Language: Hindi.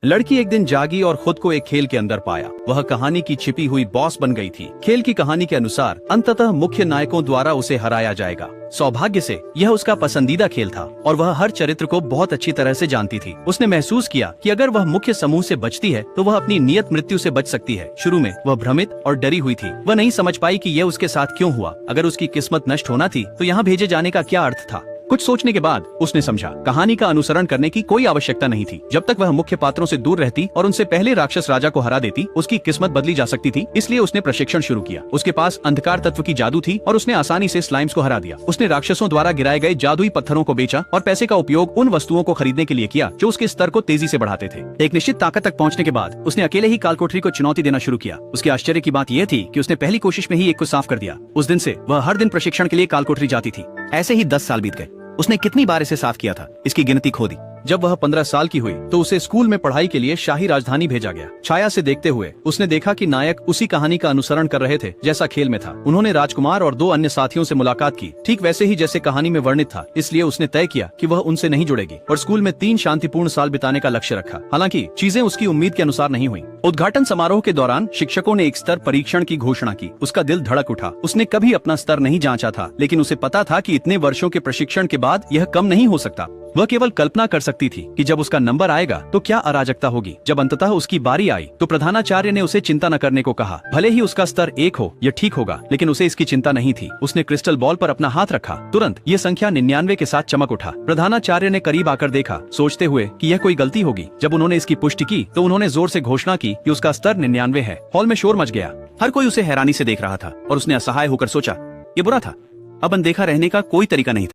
लड़की एक दिन जागी और खुद को एक खेल के अंदर पाया। वह कहानी की छिपी हुई बॉस बन गई थी। खेल की कहानी के अनुसार अंततः मुख्य नायकों द्वारा उसे हराया जाएगा। सौभाग्य से यह उसका पसंदीदा खेल था और वह हर चरित्र को बहुत अच्छी तरह से जानती थी। उसने महसूस किया कि अगर वह मुख्य समूह से बचती है तो वह अपनी नियत मृत्यु से बच सकती है। शुरू में वह भ्रमित और डरी हुई थी। वह नहीं समझ पाई कि यह उसके साथ क्यों हुआ। अगर उसकी किस्मत नष्ट होना थी तो यहाँ भेजे जाने का क्या अर्थ था। कुछ सोचने के बाद उसने समझा कहानी का अनुसरण करने की कोई आवश्यकता नहीं थी। जब तक वह मुख्य पात्रों से दूर रहती और उनसे पहले राक्षस राजा को हरा देती, उसकी किस्मत बदली जा सकती थी। इसलिए उसने प्रशिक्षण शुरू किया। उसके पास अंधकार तत्व की जादू थी और उसने आसानी से स्लाइम्स को हरा दिया। उसने राक्षसों द्वारा गिराए गए जादुई पत्थरों को बेचा और पैसे का उपयोग उन वस्तुओं को खरीदने के लिए किया जो उसके स्तर को तेजी से बढ़ाते थे। एक निश्चित ताकत तक पहुंचने के बाद उसने अकेले ही कालकोठरी को चुनौती देना शुरू किया। उसके आश्चर्य की बात यह थी कि उसने पहली कोशिश में ही एक को साफ कर दिया। उस दिन से वह हर दिन प्रशिक्षण के लिए कालकोठरी जाती थी। ऐसे ही 10 साल बीत गए। उसने कितनी बार इसे साफ किया था, इसकी गिनती खो दी। जब वह 15 साल की हुई तो उसे स्कूल में पढ़ाई के लिए शाही राजधानी भेजा गया। छाया से देखते हुए उसने देखा कि नायक उसी कहानी का अनुसरण कर रहे थे जैसा खेल में था। उन्होंने राजकुमार और 2 अन्य साथियों से मुलाकात की, ठीक वैसे ही जैसे कहानी में वर्णित था। इसलिए उसने तय किया कि वह उनसे नहीं जुड़ेगी और स्कूल में 3 शांतिपूर्ण साल बिताने का लक्ष्य रखा। हालांकि चीजें उसकी उम्मीद के अनुसार नहीं हुई। उद्घाटन समारोह के दौरान शिक्षकों ने एक स्तर परीक्षण की घोषणा की। उसका दिल धड़क उठा। उसने कभी अपना स्तर नहीं जांचा था, लेकिन उसे पता था कि इतने वर्षों के प्रशिक्षण के बाद यह कम नहीं हो सकता। वह केवल कल्पना कर सकती थी कि जब उसका नंबर आएगा तो क्या अराजकता होगी। जब अंततः उसकी बारी आई तो प्रधानाचार्य ने उसे चिंता न करने को कहा। भले ही उसका स्तर 1 हो, यह ठीक होगा, लेकिन उसे इसकी चिंता नहीं थी। उसने क्रिस्टल बॉल पर अपना हाथ रखा। तुरंत ये संख्या 99 के साथ चमक उठा। प्रधानाचार्य ने करीब आकर देखा, सोचते हुए कि यह कोई गलती होगी। जब उन्होंने इसकी पुष्टि की तो उन्होंने जोर से घोषणा की कि उसका स्तर 99 है। हॉल में शोर मच गया। हर कोई उसे हैरानी से देख रहा था और उसने असहाय होकर सोचा, ये बुरा था। अब अनदेखा रहने का कोई तरीका नहीं था।